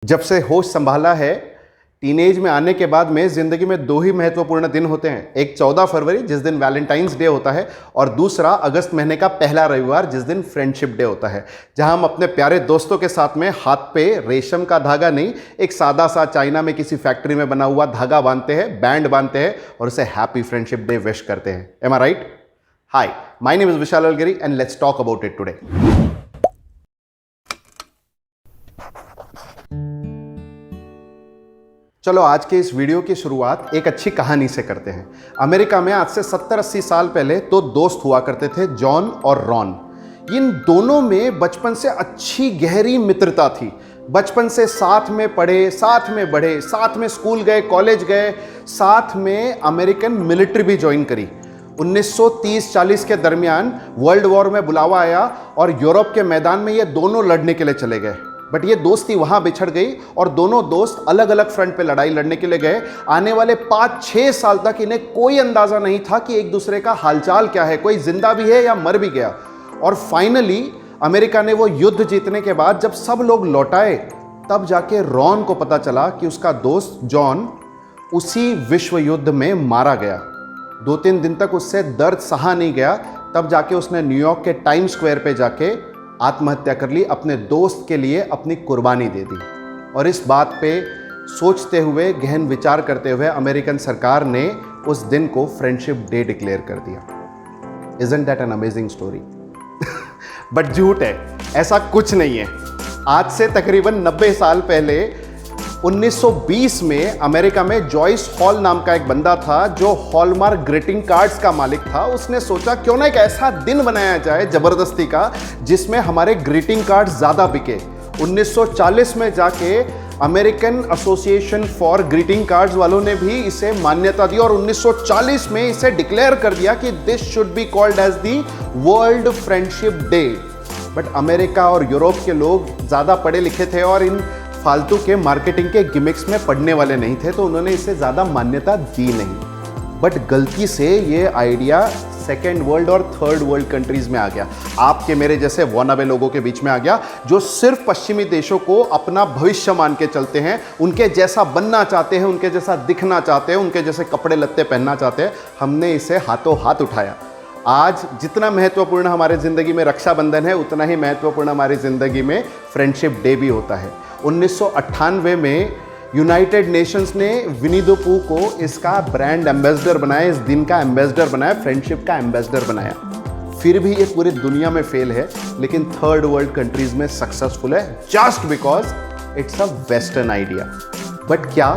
जब से होश संभाला है, टीनेज में आने के बाद में ज़िंदगी में दो ही महत्वपूर्ण दिन होते हैं। एक 14 फरवरी जिस दिन वैलेंटाइंस डे होता है, और दूसरा अगस्त महीने का पहला रविवार जिस दिन फ्रेंडशिप डे होता है, जहां हम अपने प्यारे दोस्तों के साथ में हाथ पे रेशम का धागा नहीं, एक सादा सा चाइना में किसी फैक्ट्री में बना हुआ धागा बांधते हैं, बैंड बांधते हैं और उसे हैप्पी फ्रेंडशिप डे विश करते हैं। Am I right? Hi, my name is Vishal Alagiri and let's talk about it today. चलो आज के इस वीडियो की शुरुआत एक अच्छी कहानी से करते हैं। अमेरिका में आज से 70-80 साल पहले दो दोस्त हुआ करते थे, जॉन और रॉन। इन दोनों में बचपन से अच्छी गहरी मित्रता थी। बचपन से साथ में पढ़े, साथ में बढ़े, साथ में स्कूल गए, कॉलेज गए, साथ में अमेरिकन मिलिट्री भी ज्वाइन करी। 1930-40 के दरमियान वर्ल्ड वॉर में बुलावा आया और यूरोप के मैदान में ये दोनों लड़ने के लिए चले गए। बट ये दोस्ती वहां बिछड़ गई और दोनों दोस्त अलग अलग फ्रंट पे लड़ाई लड़ने के लिए गए। आने वाले 5-6 साल तक इन्हें कोई अंदाजा नहीं था कि एक दूसरे का हालचाल क्या है, कोई जिंदा भी है या मर भी गया। और फाइनली अमेरिका ने वो युद्ध जीतने के बाद जब सब लोग लौट आए, तब जाके रॉन को पता चला कि उसका दोस्त जॉन उसी विश्व युद्ध में मारा गया। 2-3 दिन तक उससे दर्द सहा नहीं गया। तब जाके उसने न्यूयॉर्क के टाइम स्क्वायर पे जाके आत्महत्या कर ली, अपने दोस्त के लिए अपनी कुर्बानी दे दी। और इस बात पे सोचते हुए, गहन विचार करते हुए अमेरिकन सरकार ने उस दिन को फ्रेंडशिप डे डिक्लेयर कर दिया। Isn't that an amazing story? But झूठ है, ऐसा कुछ नहीं है। आज से तकरीबन 90 साल पहले 1920 में अमेरिका में जॉइस हॉल नाम का एक बंदा था जो हॉलमार्क ग्रीटिंग कार्ड्स का मालिक था। उसने सोचा क्यों ना एक ऐसा दिन बनाया जाए जबरदस्ती का जिसमें हमारे ग्रीटिंग कार्ड्स ज़्यादा बिके। 1940 में जाके American association for greeting cards वालों ने भी इसे मान्यता दी और 1940 में इसे डिक्लेयर कर दिया कि this should be called as the world friendship day. But America और यूरोप के लोग ज़्यादा पढ़े लिखे थे और इन फालतू के मार्केटिंग के गिमिक्स में पढ़ने वाले नहीं थे, तो उन्होंने इसे ज़्यादा मान्यता दी नहीं। बट गलती से ये आइडिया सेकेंड वर्ल्ड और थर्ड वर्ल्ड कंट्रीज में आ गया। आपके मेरे जैसे वॉनाबे लोगों के बीच में आ गया जो सिर्फ पश्चिमी देशों को अपना भविष्य मान के चलते हैं, उनके जैसा बनना चाहते हैं, उनके जैसा दिखना चाहते हैं, उनके जैसे कपड़े लत्ते पहनना चाहते हैं। हमने इसे हाथों हाथ उठाया। आज जितना महत्वपूर्ण हमारे ज़िंदगी में रक्षाबंधन है, उतना ही महत्वपूर्ण हमारी ज़िंदगी में फ्रेंडशिप डे भी होता है। 1998 में यूनाइटेड नेशंस ने विनी द पूह को इसका ब्रांड एम्बेसडर बनाया, इस दिन का एम्बेसडर बनाया, फ्रेंडशिप का एम्बेसडर बनाया। फिर भी ये पूरी दुनिया में फेल है, लेकिन थर्ड वर्ल्ड कंट्रीज में सक्सेसफुल है, just because it's a western idea. But क्या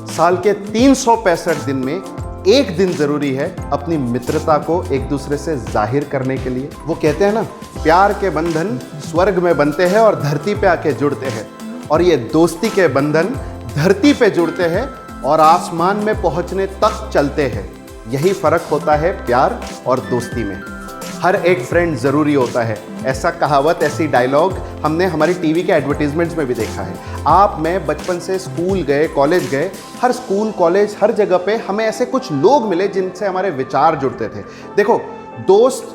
साल के 365 दिन में एक दिन जरूरी है अपनी मित्रता को एक दूसरे से जाहिर करने के लिए? वो कहते हैं ना, प्यार के बंधन स्वर्ग में बनते हैं और धरती पे आके जुड़ते हैं, और ये दोस्ती के बंधन धरती पे जुड़ते हैं और आसमान में पहुंचने तक चलते हैं। यही फर्क होता है प्यार और दोस्ती में। हर एक फ्रेंड जरूरी होता है, ऐसा कहावत, ऐसी डायलॉग हमने हमारी टीवी के एडवर्टीजमेंट्स में भी देखा है। आप मैं बचपन से स्कूल गए, कॉलेज गए, हर स्कूल कॉलेज हर जगह पे हमें ऐसे कुछ लोग मिले जिनसे हमारे विचार जुड़ते थे। देखो, दोस्त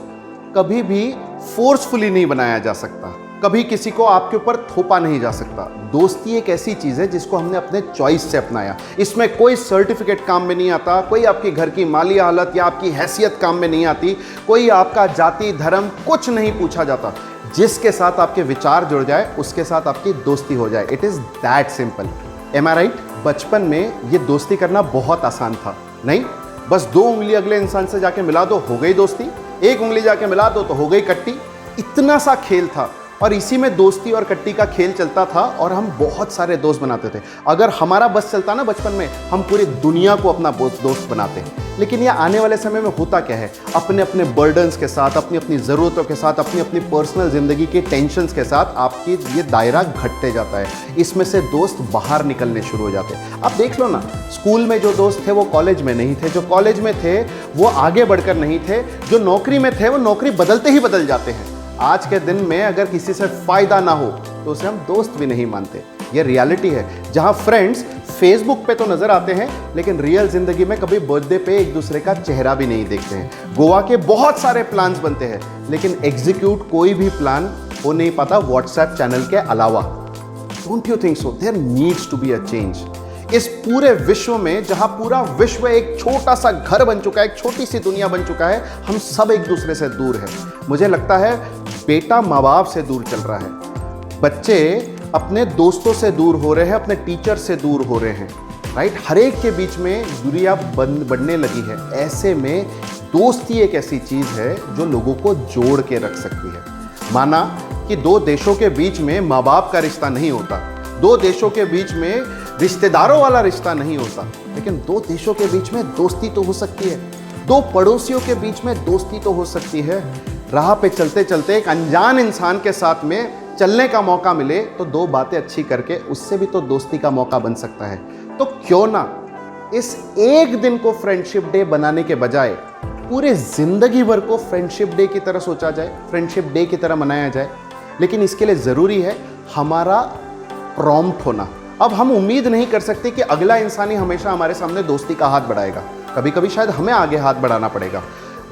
कभी भी फोर्सफुली नहीं बनाया जा सकता, कभी किसी को आपके ऊपर थोपा नहीं जा सकता। दोस्ती एक ऐसी चीज़ है जिसको हमने अपने चॉइस से अपनाया। इसमें कोई सर्टिफिकेट काम में नहीं आता, कोई आपकी घर की माली हालत या आपकी हैसियत काम में नहीं आती, कोई आपका जाति धर्म कुछ नहीं पूछा जाता। जिसके साथ आपके विचार जुड़ जाए उसके साथ आपकी दोस्ती हो जाए। It is that simple. Am I right? बचपन में ये दोस्ती करना बहुत आसान था, नहीं? बस 2 उंगली अगले इंसान से जाके मिला दो, हो गई दोस्ती। 1 उंगली जाके मिला दो तो हो गई कट्टी। इतना सा खेल था और इसी में दोस्ती और कट्टी का खेल चलता था और हम बहुत सारे दोस्त बनाते थे। अगर हमारा बस चलता ना बचपन में, हम पूरी दुनिया को अपना दोस्त बनाते हैं। लेकिन ये आने वाले समय में होता क्या है, अपने अपने बर्डन्स के साथ, अपनी अपनी ज़रूरतों के साथ, अपनी अपनी पर्सनल ज़िंदगी के टेंशन्स के साथ आपकी ये दायरा घटते जाता है। इसमें से दोस्त बाहर निकलने शुरू हो जाते हैं। आप देख लो ना, स्कूल में जो दोस्त थे वो कॉलेज में नहीं थे, जो कॉलेज में थे वो आगे बढ़कर नहीं थे, जो नौकरी में थे वो नौकरी बदलते ही बदल जाते हैं। आज के दिन में अगर किसी से फ़ायदा ना हो तो उसे हम दोस्त भी नहीं मानते। ये रियलिटी है, जहाँ फ्रेंड्स फेसबुक पे तो नज़र आते हैं लेकिन रियल ज़िंदगी में कभी बर्थडे पे एक दूसरे का चेहरा भी नहीं देखते हैं। गोवा के बहुत सारे प्लान्स बनते हैं लेकिन एग्जीक्यूट कोई भी प्लान हो नहीं पाता व्हाट्सएप चैनल के अलावा। Don't you think so? There needs to be a change. इस पूरे विश्व में, जहां पूरा विश्व एक छोटा सा घर बन चुका है, एक छोटी सी दुनिया बन चुका है, हम सब एक दूसरे से दूर हैं। मुझे लगता है बेटा माँ बाप से दूर चल रहा है, बच्चे अपने दोस्तों से दूर हो रहे हैं, अपने टीचर से दूर हो रहे हैं, राइट? हर एक के बीच में दूरियां बढ़ने लगी है। ऐसे में दोस्ती एक ऐसी चीज है जो लोगों को जोड़ के रख सकती है। माना कि दो देशों के बीच में माँ बाप का रिश्ता नहीं होता, दो देशों के बीच में रिश्तेदारों वाला रिश्ता नहीं होता, लेकिन दो देशों के बीच में दोस्ती तो हो सकती है, दो पड़ोसियों के बीच में दोस्ती तो हो सकती है। राह पे चलते चलते एक अनजान इंसान के साथ में चलने का मौका मिले तो दो बातें अच्छी करके उससे भी तो दोस्ती का मौका बन सकता है। तो क्यों ना इस एक दिन को फ्रेंडशिप डे बनाने के बजाय पूरे जिंदगी भर को फ्रेंडशिप डे की तरह सोचा जाए, फ्रेंडशिप डे की तरह मनाया जाए। लेकिन इसके लिए ज़रूरी है हमारा प्रॉम्प्ट होना। अब हम उम्मीद नहीं कर सकते कि अगला इंसान ही हमेशा हमारे सामने दोस्ती का हाथ बढ़ाएगा। कभी कभी शायद हमें आगे हाथ बढ़ाना पड़ेगा।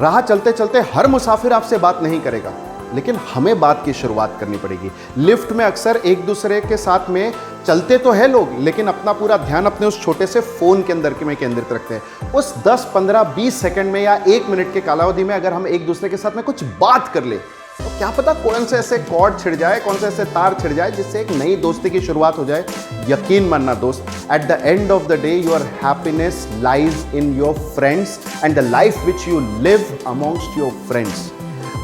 राह चलते चलते हर मुसाफिर आपसे बात नहीं करेगा, लेकिन हमें बात की शुरुआत करनी पड़ेगी। लिफ्ट में अक्सर एक दूसरे के साथ में चलते तो है लोग, लेकिन अपना पूरा ध्यान अपने उस छोटे से फ़ोन के अंदर में केंद्रित रखते हैं। उस 10, 15, 20 सेकंड में या 1 मिनट के कालावधि में अगर हम एक दूसरे के साथ में कुछ बात कर ले तो क्या पता कौन से ऐसे कॉर्ड छिड़ जाए, कौन से ऐसे तार छिड़ जाए जिससे एक नई दोस्ती की शुरुआत हो जाए। यकीन मानना दोस्त, at the end of the day your happiness lies in your friends and the life which you live amongst your friends.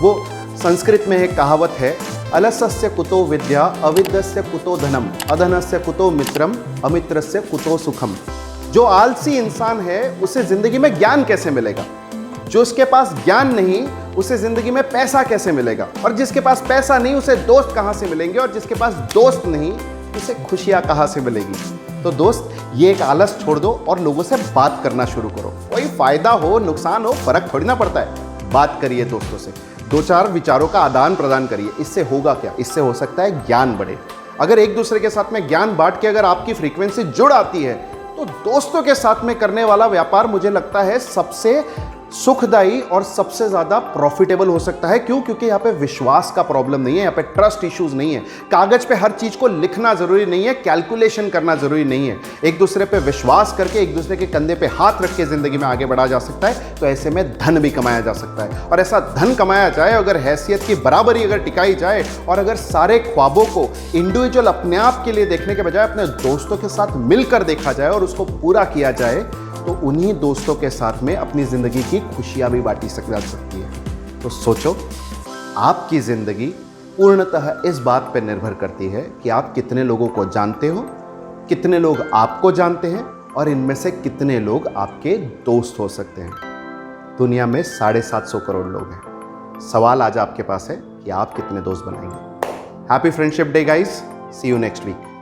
वो संस्कृत में एक कहावत है, अलसस्य कुतो विद्या अविद्यस्य कुतो धनम अधनस्य कुतो मित्रम अमित्रस्य कुतो सुखम। जो आलसी इंसान है उसे जिंदगी में ज्ञान कैसे मिलेगा? जो उसके पास ज्ञान नहीं उसे जिंदगी में पैसा कैसे मिलेगा? और जिसके पास पैसा नहीं उसे दोस्त कहां से मिलेंगे? और जिसके पास दोस्त नहीं उसे खुशियां कहां से मिलेगी? तो दोस्त, ये एक आलस छोड़ दो और लोगों से बात करना शुरू करो। कोई फायदा हो नुकसान हो फर्क थोड़ी ना पड़ता है। बात करिए दोस्तों से, 2-4 विचारों का आदान प्रदान करिए। इससे होगा क्या? इससे हो सकता है ज्ञान बढ़े। अगर एक दूसरे के साथ में ज्ञान बांट के अगर आपकी फ्रीक्वेंसी जुड़ आती है तो दोस्तों के साथ में करने वाला व्यापार मुझे लगता है सबसे सुखदायी और सबसे ज्यादा प्रॉफिटेबल हो सकता है। क्यों? क्योंकि यहाँ पे विश्वास का प्रॉब्लम नहीं है, यहाँ पे ट्रस्ट इश्यूज नहीं है। कागज पे हर चीज को लिखना जरूरी नहीं है, कैलकुलेशन करना जरूरी नहीं है। एक दूसरे पे विश्वास करके एक दूसरे के कंधे पे हाथ रख के जिंदगी में आगे बढ़ा जा सकता है। तो ऐसे में धन भी कमाया जा सकता है। और ऐसा धन कमाया जाए, अगर हैसियत की बराबरी अगर टिकाई जाए और अगर सारे ख्वाबों को इंडिविजुअल अपने आप के लिए देखने के बजाय अपने दोस्तों के साथ मिलकर देखा जाए और उसको पूरा किया जाए, तो उन्हीं दोस्तों के साथ में अपनी ज़िंदगी की खुशियाँ भी बांटी जा सकती है। तो सोचो, आपकी ज़िंदगी पूर्णतः इस बात पर निर्भर करती है कि आप कितने लोगों को जानते हो, कितने लोग आपको जानते हैं और इनमें से कितने लोग आपके दोस्त हो सकते हैं। दुनिया में 750 करोड़ लोग हैं। सवाल आज आपके पास है कि आप कितने दोस्त बनाएंगे। Happy friendship day guys, see you next week.